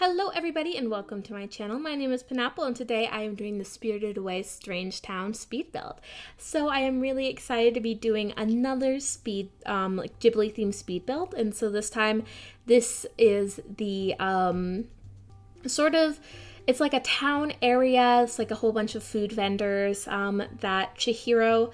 Hello everybody and welcome to my channel. My name is Penapple and today I am doing the Spirited Away Strange Town speed build. So I am really excited to be doing another speed, Ghibli themed speed build. And so this time this is the it's like a town area. It's like a whole bunch of food vendors that Chihiro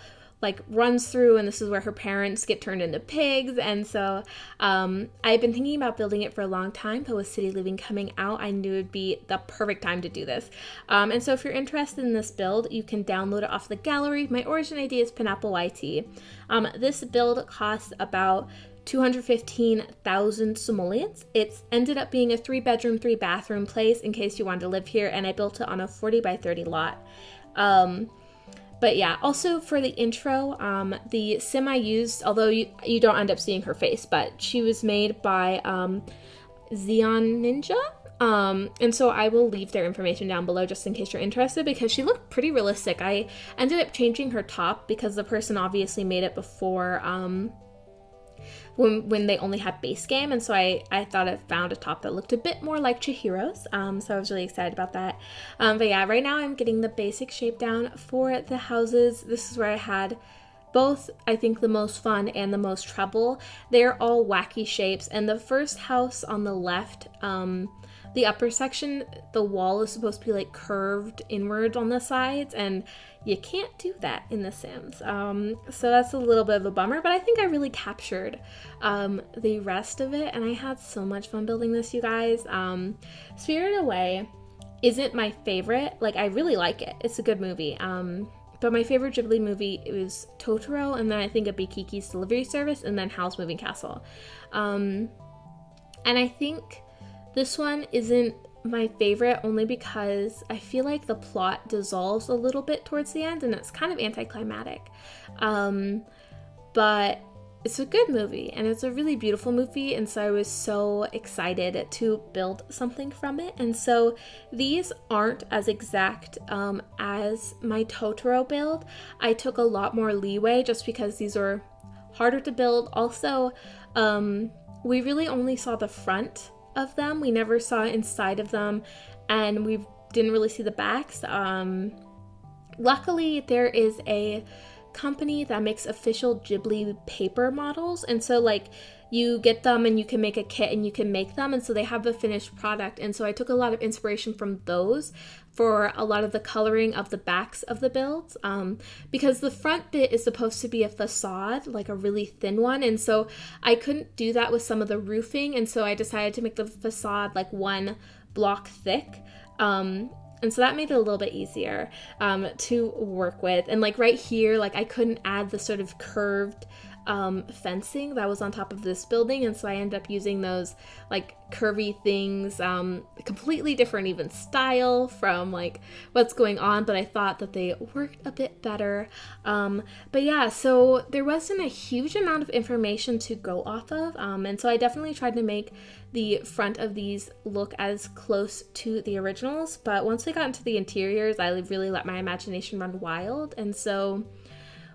runs through, and this is where her parents get turned into pigs. And so I've been thinking about building it for a long time, but with City Living coming out, I knew it'd be the perfect time to do this. And so if you're interested in this build, you can download it off the gallery. My origin ID is penappleYT. This build costs about 215,000 simoleons. It's ended up being a 3-bedroom, 3-bathroom place in case you wanted to live here, and I built it on a 40 by 30 lot. But yeah, also for the intro, the sim I used, although you don't end up seeing her face, but she was made by Xeon Ninja. And so I will leave their information down below just in case you're interested, because she looked pretty realistic. I ended up changing her top because the person obviously made it before when they only had base game, and so I thought I found a top that looked a bit more like Chihiro's, so I was really excited about that. But yeah, right now I'm getting the basic shape down for the houses. This is where I had both, I think, the most fun and the most trouble. They're all wacky shapes, and the first house on the left, the upper section, the wall is supposed to be like curved inward on the sides, and you can't do that in The Sims. So that's a little bit of a bummer, but I think I really captured the rest of it, and I had so much fun building this, you guys. Spirited Away isn't my favorite. I really like it. It's a good movie. But my favorite Ghibli movie was Totoro, and then I think it'd be Kiki's Delivery Service, and then Howl's Moving Castle. And I think this one isn't my favorite only because I feel like the plot dissolves a little bit towards the end and it's kind of anticlimactic. But it's a good movie and it's a really beautiful movie, and so I was so excited to build something from it. And so these aren't as exact as my Totoro build. I took a lot more leeway just because these are harder to build. Also, we really only saw the front of them. We never saw inside of them, and we didn't really see the backs. Luckily, there is a company that makes official Ghibli paper models, and so you get them and you can make a kit and you can make them, and so they have a finished product. And so I took a lot of inspiration from those for a lot of the coloring of the backs of the builds, because the front bit is supposed to be a facade, like a really thin one, and so I couldn't do that with some of the roofing, and so I decided to make the facade like 1 block thick. And so that made it a little bit easier to work with. And right here, I couldn't add the sort of curved fencing that was on top of this building, and so I ended up using those curvy things, completely different even style from what's going on, but I thought that they worked a bit better. But yeah, so there wasn't a huge amount of information to go off of, and so I definitely tried to make the front of these look as close to the originals, but once we got into the interiors, I really let my imagination run wild. And so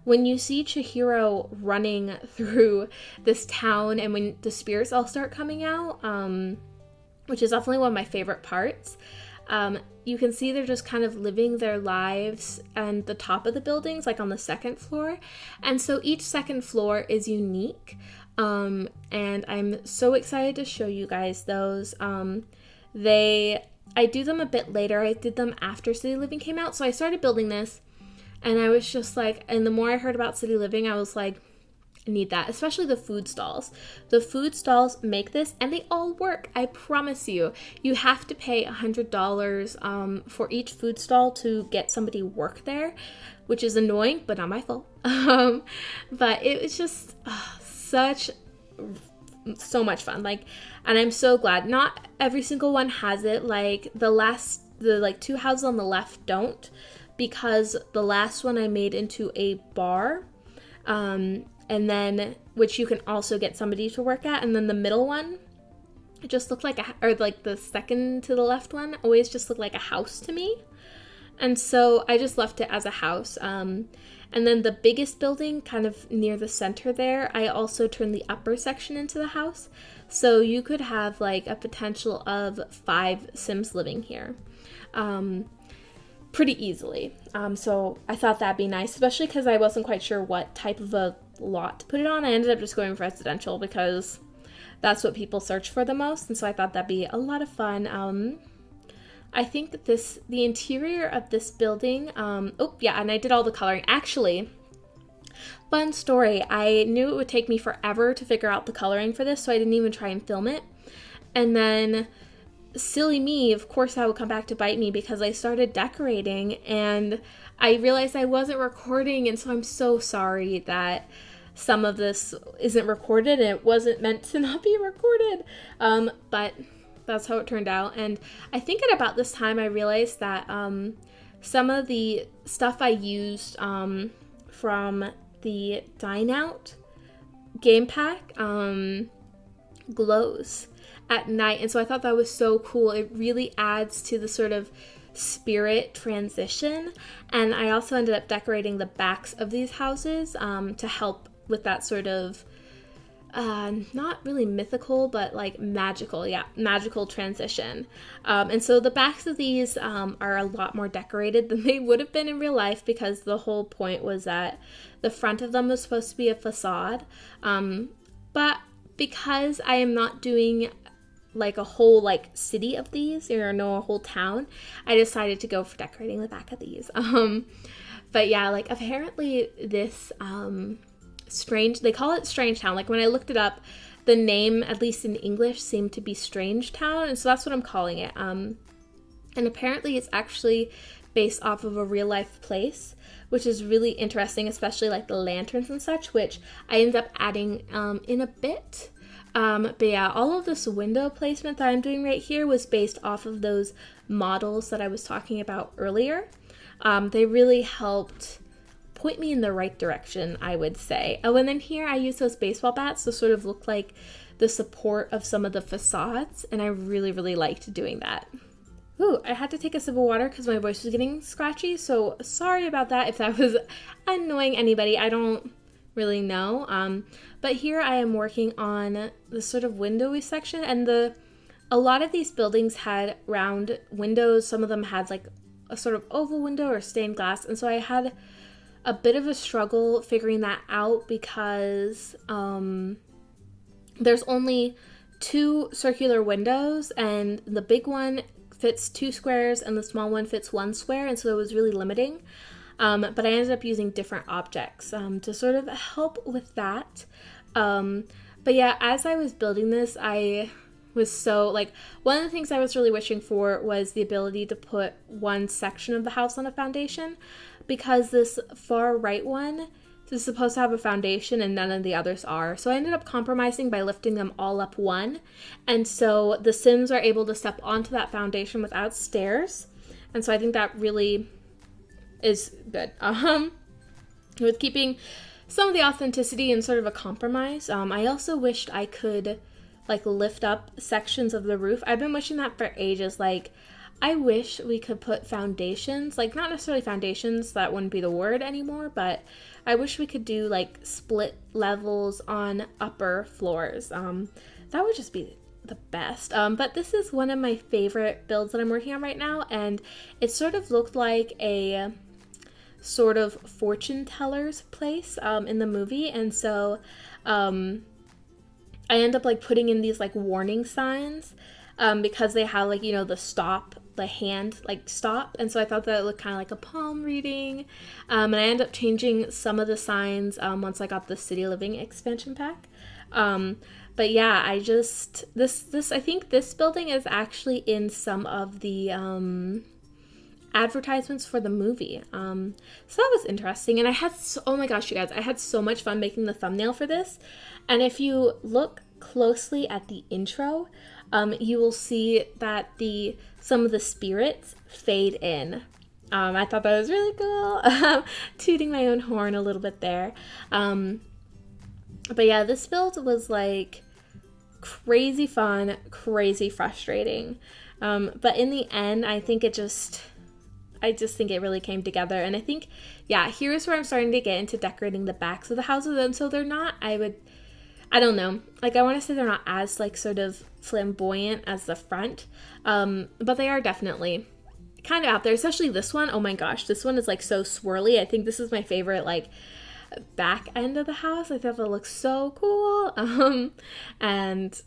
when you see Chihiro running through this town and when the spirits all start coming out, which is definitely one of my favorite parts, you can see they're just kind of living their lives and the top of the buildings, on the second floor. And so each second floor is unique. And I'm so excited to show you guys those. I do them a bit later. I did them after City Living came out. So I started building this, and I was just and the more I heard about City Living, I was like, I need that, especially the food stalls. The food stalls make this, and they all work. I promise you. You have to pay $100 for each food stall to get somebody work there, which is annoying, but not my fault. But it was just so much fun. And I'm so glad not every single one has it. The 2 houses on the left don't, because the last one I made into a bar, and then which you can also get somebody to work at, and then the middle one, it just looked the second to the left one always just looked like a house to me, and so I just left it as a house. And And then the biggest building, kind of near the center there, I also turned the upper section into the house. So you could have like a potential of 5 Sims living here. Pretty easily. So I thought that'd be nice, especially because I wasn't quite sure what type of a lot to put it on. I ended up just going for residential because that's what people search for the most, and so I thought that'd be a lot of fun. I think the interior of this building, and I did all the coloring. Actually, fun story, I knew it would take me forever to figure out the coloring for this, so I didn't even try and film it. And then, silly me, of course that would come back to bite me because I started decorating and I realized I wasn't recording, and so I'm so sorry that some of this isn't recorded and it wasn't meant to not be recorded. But that's how it turned out. And I think at about this time I realized that some of the stuff I used from the Dine Out game pack glows at night, and so I thought that was so cool. It really adds to the sort of spirit transition. And I also ended up decorating the backs of these houses to help with that sort of not really mythical, but like magical transition. And so the backs of these are a lot more decorated than they would have been in real life, because the whole point was that the front of them was supposed to be a facade. But because I am not doing like a whole like city of these, a whole town, I decided to go for decorating the back of these. But yeah, like apparently this they call it Strange Town. Like when I looked it up, the name, at least in English, seemed to be Strange Town, and so that's what I'm calling it. And apparently it's actually based off of a real life place, which is really interesting, especially like the lanterns and such, which I ended up adding in a bit. But yeah, all of this window placement that I'm doing right here was based off of those models that I was talking about earlier. They really helped point me in the right direction, I would say. Oh, and then here I use those baseball bats to sort of look like the support of some of the facades, and I really, really liked doing that. Ooh, I had to take a sip of water because my voice was getting scratchy, so sorry about that if that was annoying anybody. I don't really know. But here I am working on the sort of windowy section, and a lot of these buildings had round windows. Some of them had like a sort of oval window or stained glass, and so I had a bit of a struggle figuring that out because there's only 2 circular windows, and the big one fits 2 squares and the small one fits 1 square, and so it was really limiting. But I ended up using different objects to sort of help with that. But yeah, as I was building this, I was so, like, one of the things I was really wishing for was the ability to put one section of the house on a foundation, because this far right one is supposed to have a foundation and none of the others are. So I ended up compromising by lifting them all up one, and so the Sims are able to step onto that foundation without stairs, and so I think that really is good. With keeping some of the authenticity and sort of a compromise. I also wished I could like lift up sections of the roof. I've been wishing that for ages. Like, I wish we could put foundations, like not necessarily foundations, that wouldn't be the word anymore, but I wish we could do like split levels on upper floors. That would just be the best. But this is one of my favorite builds that I'm working on right now, and it sort of looked like a sort of fortune teller's place in the movie, and so I end up like putting in these like warning signs because they have like, the stop, the hand like stop, and so I thought that it looked kind of like a palm reading, and I ended up changing some of the signs once I got the City Living expansion pack. But yeah, I think this building is actually in some of the advertisements for the movie. So that was interesting, and oh my gosh, you guys, I had so much fun making the thumbnail for this. And if you look closely at the intro, you will see that some of the spirits fade in. I thought that was really cool. Tooting my own horn a little bit there. But yeah, this build was like crazy fun, crazy frustrating. But in the end, I think I just think it really came together. And I think, yeah, here's where I'm starting to get into decorating the backs of the houses. And so they're not, I don't know, like I want to say they're not as like sort of flamboyant as the front, but they are definitely kind of out there, especially this one. Oh my gosh, this one is like so swirly. I think this is my favorite like back end of the house. I thought that looks so cool, and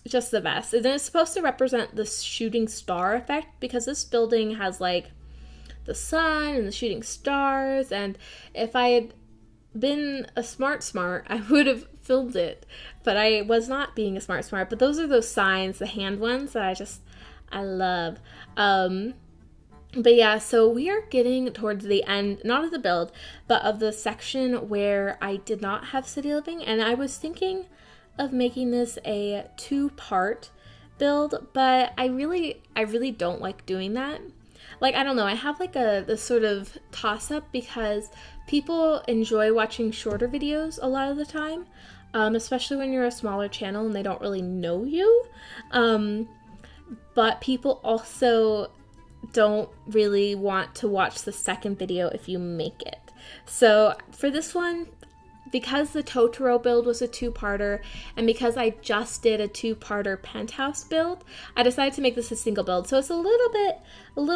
just the best. And then it's supposed to represent the shooting star effect, because this building has like the sun and the shooting stars, and if I had been a smart, I would have filmed it, but I was not being a smart. But those are those signs, the hand ones, that I love. But yeah, so we are getting towards the end, not of the build, but of the section where I did not have city living, and I was thinking of making this a 2-part build, but I really don't like doing that. Like, I don't know, I have like this sort of toss-up, because people enjoy watching shorter videos a lot of the time, especially when you're a smaller channel and they don't really know you, but people also don't really want to watch the second video if you make it. So for this one, because the Totoro build was a 2-parter, and because I just did a 2-parter penthouse build, I decided to make this a single build. So it's a little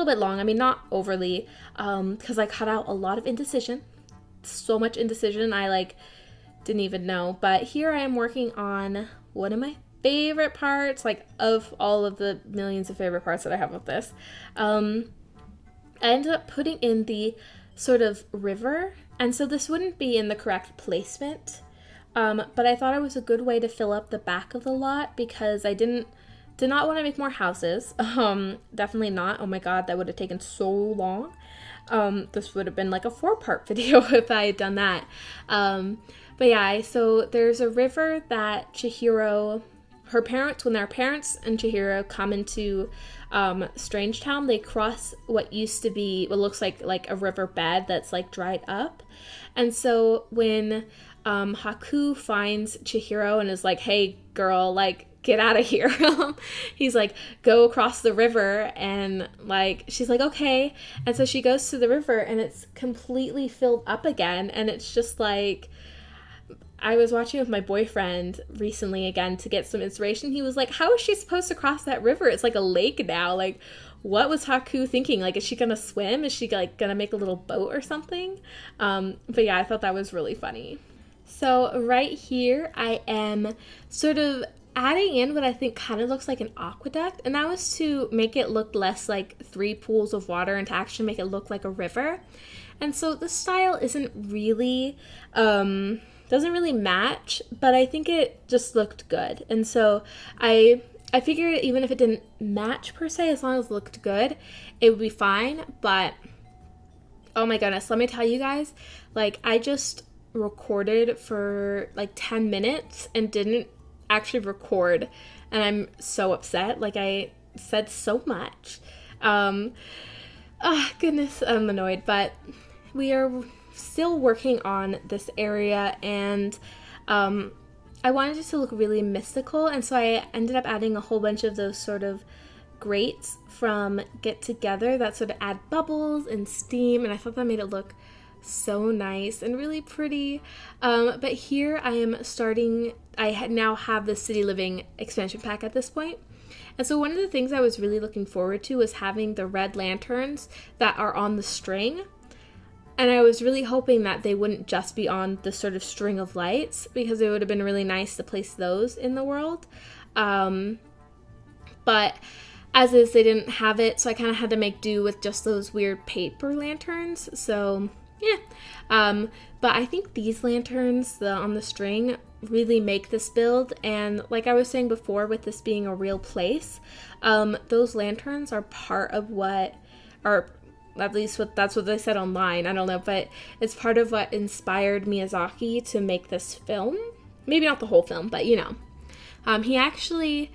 bit long. I mean, not overly, because I cut out a lot of indecision. So much indecision, I like didn't even know. But here I am working on one of my favorite parts, like of all of the millions of favorite parts that I have of this. I ended up putting in the sort of river, and so this wouldn't be in the correct placement, but I thought it was a good way to fill up the back of the lot, because I did not want to make more houses. Definitely not. Oh my god, that would have taken so long. This would have been like a 4-part video if I had done that. But yeah, so there's a river that Chihiro, when their parents and Chihiro come into Strange Town, they cross what used to be, what looks like a river bed that's like dried up. And so when Haku finds Chihiro and is like, hey girl, like get out of here, he's like, go across the river, and like she's like, okay. And so she goes to the river and it's completely filled up again, and it's just like, I was watching with my boyfriend recently again to get some inspiration. He was like, how is she supposed to cross that river? It's like a lake now. Like, what was Haku thinking? Like, is she gonna swim? Is she like gonna make a little boat or something? But yeah, I thought that was really funny. So right here, I am sort of adding in what I think kind of looks like an aqueduct, and that was to make it look less like 3 pools of water and to actually make it look like a river. And so the style isn't really, doesn't really match, but I think it just looked good. And so I figured even if it didn't match per se, as long as it looked good, it would be fine. But oh my goodness, let me tell you guys, like I just recorded for like 10 minutes and didn't actually record, and I'm so upset. Like I said so much. Goodness, I'm annoyed, but we are still working on this area, and I wanted it to look really mystical, and so I ended up adding a whole bunch of those sort of grates from Get Together that sort of add bubbles and steam, and I thought that made it look so nice and really pretty. But here I am starting, now have the City Living expansion pack at this point. And so one of the things I was really looking forward to was having the red lanterns that are on the string. And I was really hoping that they wouldn't just be on the sort of string of lights, because it would have been really nice to place those in the world. But as is, they didn't have it, so I kind of had to make do with just those weird paper lanterns. So yeah, but I think these lanterns, on the string, really make this build. And like I was saying before, with this being a real place, those lanterns are part of what, or at least that's what they said online, I don't know, but it's part of what inspired Miyazaki to make this film. Maybe not the whole film, but you know, he actually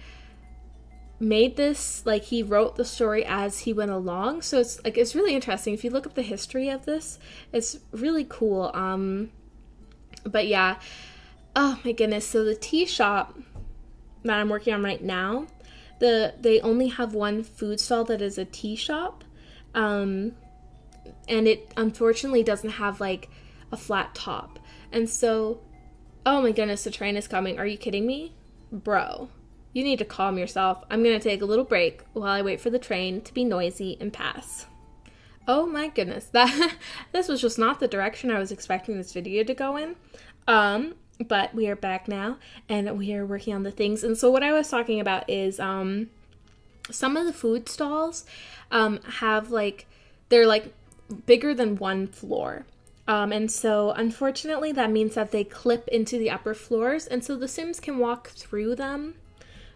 made this, like he wrote the story as he went along, so it's really interesting. If you look up the history of this, it's really cool. But yeah, oh my goodness, so the tea shop that I'm working on right now, they only have one food stall that is a tea shop, and it unfortunately doesn't have like a flat top. And so, oh my goodness, the train is coming. Are you kidding me? Bro, you need to calm yourself. I'm going to take a little break while I wait for the train to be noisy and pass. Oh my goodness, this was just not the direction I was expecting this video to go in. But we are back now, and we are working on the things. And so what I was talking about is some of the food stalls have like, they're like bigger than one floor. And so unfortunately that means that they clip into the upper floors, and so the Sims can walk through them.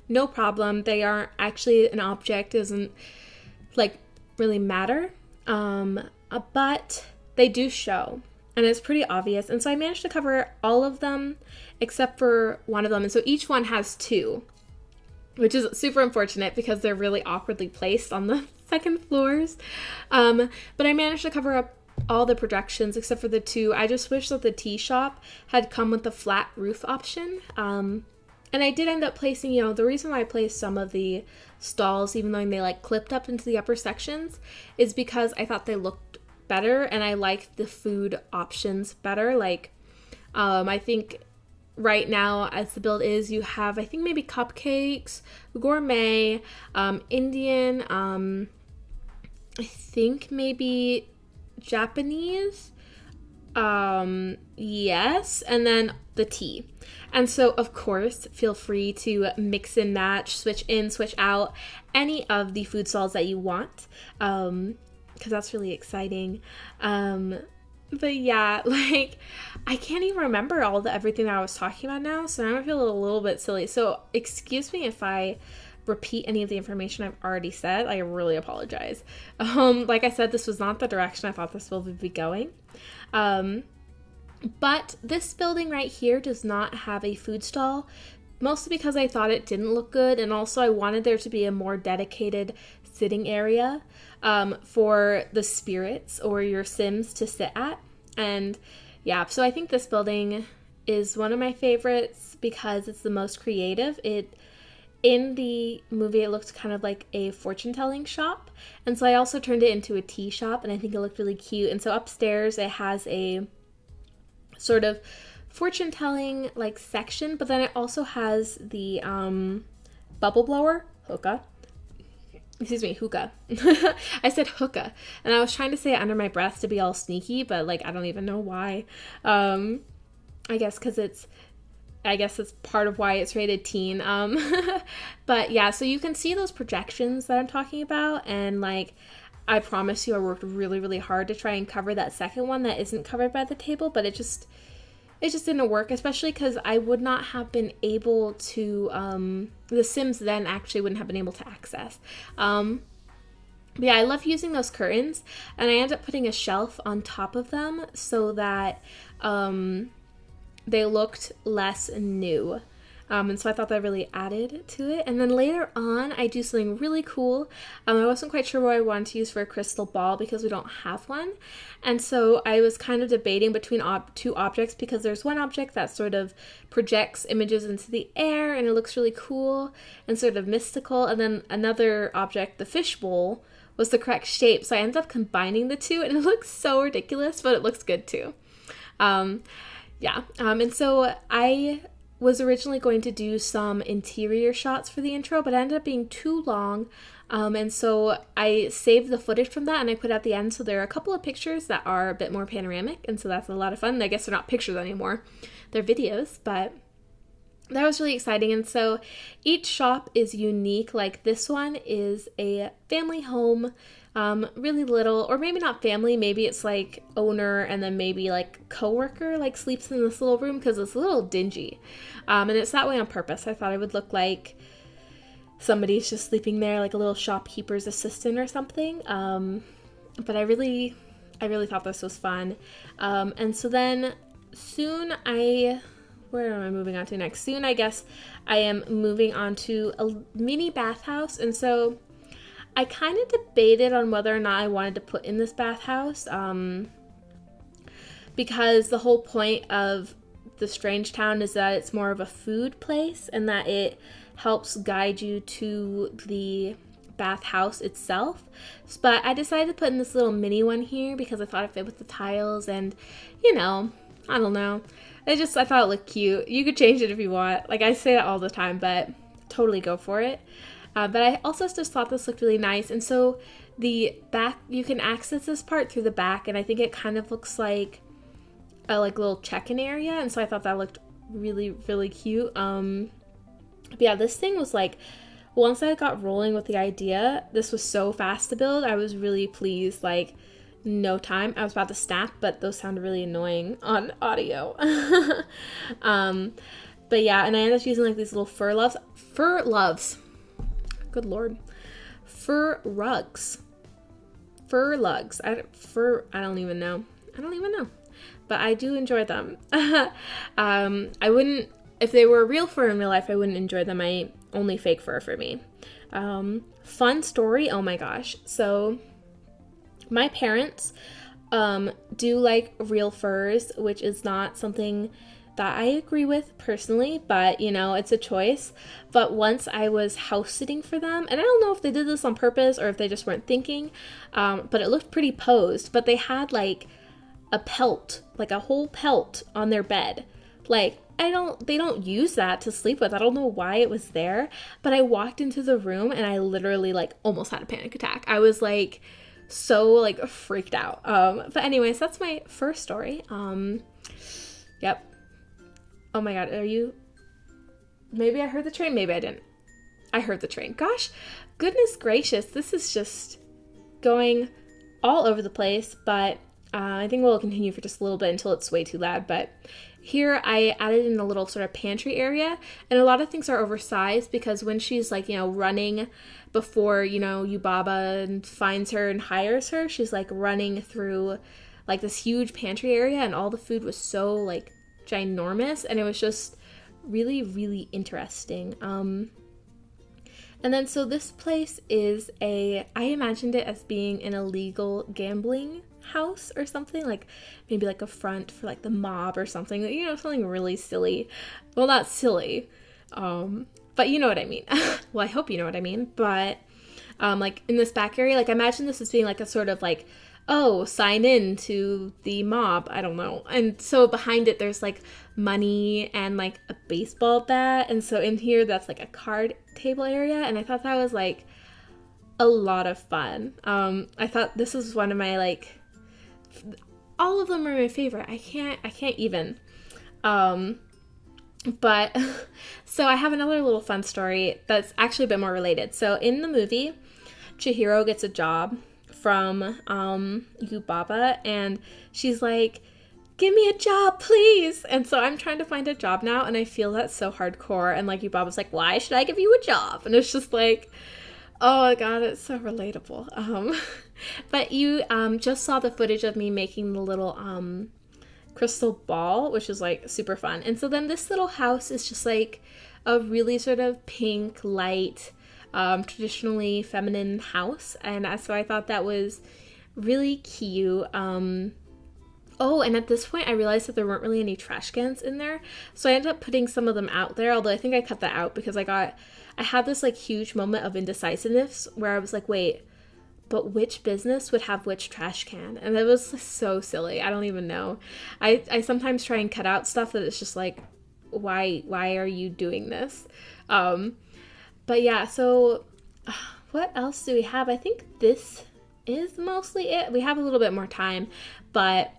No problem. They aren't actually an object, doesn't like really matter. But they do show, and it's pretty obvious. And so I managed to cover all of them except for one of them. And so each one has two, which is super unfortunate because they're really awkwardly placed on the second floors. But I managed to cover up all the projections except for the two. I just wish that the tea shop had come with the flat roof option. And I did end up placing, the reason why I placed some of the stalls, even though they like clipped up into the upper sections, is because I thought they looked better and I liked the food options better. Like, I think right now as the build is, you have, I think maybe cupcakes, gourmet, Indian, I think maybe Japanese, yes, and then the tea. And so, of course, feel free to mix and match, switch in, switch out any of the food stalls that you want, because that's really exciting. But yeah, like, I can't even remember everything that I was talking about now, so now I feel a little bit silly. So excuse me if I repeat any of the information I've already said. I really apologize. Like I said, this was not the direction I thought this build would be going. But this building right here does not have a food stall, mostly because I thought it didn't look good, and also I wanted there to be a more dedicated sitting area for the spirits or your Sims to sit at. And yeah, so I think this building is one of my favorites because it's the most creative. In the movie, it looked kind of like a fortune-telling shop, and so I also turned it into a tea shop, and I think it looked really cute. And so upstairs it has a sort of fortune-telling like section, but then it also has the bubble blower, hookah. I said hookah, and I was trying to say it under my breath to be all sneaky, but like I don't even know why. I guess it's part of why it's rated teen. But yeah, so you can see those projections that I'm talking about, and like I promise you I worked really, really hard to try and cover that second one that isn't covered by the table, but it just didn't work, especially because I would not have been able to, the Sims then actually wouldn't have been able to access. But yeah, I love using those curtains, and I ended up putting a shelf on top of them so that they looked less new. And so I thought that really added to it. And then later on, I do something really cool. I wasn't quite sure what I wanted to use for a crystal ball because we don't have one. And so I was kind of debating between two objects, because there's one object that sort of projects images into the air and it looks really cool and sort of mystical. And then another object, the fishbowl, was the correct shape. So I ended up combining the two, and it looks so ridiculous, but it looks good too. And so I was originally going to do some interior shots for the intro, but it ended up being too long. And so I saved the footage from that and I put it at the end. So there are a couple of pictures that are a bit more panoramic, and so that's a lot of fun. I guess they're not pictures anymore, they're videos, but that was really exciting. And so each shop is unique. Like this one is a family home, really little, or maybe not family, maybe it's like owner and then maybe like coworker like sleeps in this little room because it's a little dingy. And it's that way on purpose. I thought it would look like somebody's just sleeping there, like a little shopkeeper's assistant or something. But I really thought this was fun. And so then soon where am I moving on to next? Soon, I guess I am moving on to a mini bathhouse. And so I kind of debated on whether or not I wanted to put in this bathhouse, because the whole point of the Strange Town is that it's more of a food place and that it helps guide you to the bathhouse itself. But I decided to put in this little mini one here because I thought it fit with the tiles, and you know, I don't know. I thought it looked cute. You could change it if you want. Like, I say that all the time, but totally go for it. But I also just thought this looked really nice. And so the back, you can access this part through the back, and I think it kind of looks like a little check-in area. And so I thought that looked really, really cute. But yeah, this thing was like, once I got rolling with the idea, this was so fast to build. I was really pleased. Like, no time. I was about to snap, but those sounded really annoying on audio. But yeah, and I ended up using like these little fur rugs. I don't even know, but I do enjoy them. I wouldn't, if they were real fur in real life, I wouldn't enjoy them. Only fake fur for me. Fun story, oh my gosh. So my parents do like real furs, which is not something that I agree with personally, but you know, it's a choice. But once I was house sitting for them, and I don't know if they did this on purpose or if they just weren't thinking, but it looked pretty posed, but they had like a pelt, like a whole pelt on their bed. Like, they don't use that to sleep with. I don't know why it was there, but I walked into the room and I literally like almost had a panic attack. I was like so like freaked out. But anyways, that's my first story. Yep. Oh my god, maybe I heard the train, maybe I didn't. I heard the train. Gosh, goodness gracious, this is just going all over the place, but I think we'll continue for just a little bit until it's way too loud. But here I added in a little sort of pantry area, and a lot of things are oversized because when she's like, you know, running before, you know, Yubaba finds her and hires her, she's like running through like this huge pantry area, and all the food was so like ginormous, and it was just really, really interesting. And then so this place is I imagined it as being an illegal gambling house or something, like maybe like a front for like the mob or something, you know, something really silly. Well, not silly, but you know what I mean. Well, I hope you know what I mean. But like in this back area, like I imagine this as being like a sort of like, oh, sign in to the mob, I don't know. And so behind it there's like money and like a baseball bat, and so in here that's like a card table area, and I thought that was like a lot of fun. I thought this was one of my like, all of them are my favorite. I can't even. But so I have another little fun story that's actually a bit more related. So in the movie, Chihiro gets a job from Yubaba, and she's like, give me a job, please. And so I'm trying to find a job now, and I feel that's so hardcore. And like Yubaba's like, why should I give you a job? And it's just like, oh my god, it's so relatable. But you just saw the footage of me making the little crystal ball, which is like super fun. And so then this little house is just like a really sort of pink, light, traditionally feminine house. And so I thought that was really cute. Oh, and at this point I realized that there weren't really any trash cans in there. So I ended up putting some of them out there, although I think I cut that out because I had this like huge moment of indecisiveness where I was like, wait, but which business would have which trash can? And it was so silly. I don't even know. I sometimes try and cut out stuff that it's just like, why are you doing this? But yeah, so what else do we have? I think this is mostly it. We have a little bit more time, but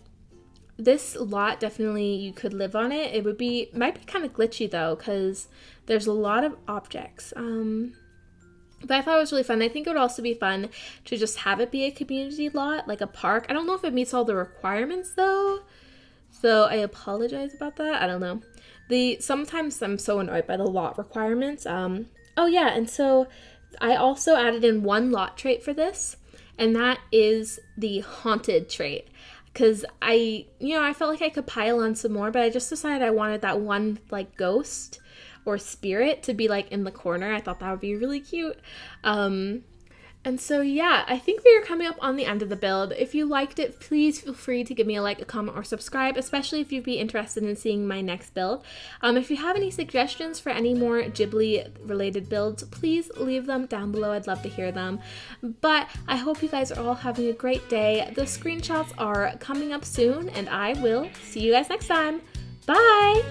this lot, definitely you could live on it. It might be kind of glitchy though, because there's a lot of objects. But I thought it was really fun. I think it would also be fun to just have it be a community lot, like a park. I don't know if it meets all the requirements though, so I apologize about that. I don't know. Sometimes I'm so annoyed by the lot requirements. Oh yeah, and so I also added in one lot trait for this, and that is the haunted trait. Because I felt like I could pile on some more, but I just decided I wanted that one like ghost or spirit to be like in the corner. I thought that would be really cute. And And so yeah, I think we are coming up on the end of the build. If you liked it, please feel free to give me a like, a comment, or subscribe, especially if you'd be interested in seeing my next build. If you have any suggestions for any more Ghibli related builds, please leave them down below. I'd love to hear them. But I hope you guys are all having a great day. The screenshots are coming up soon, and I will see you guys next time. Bye!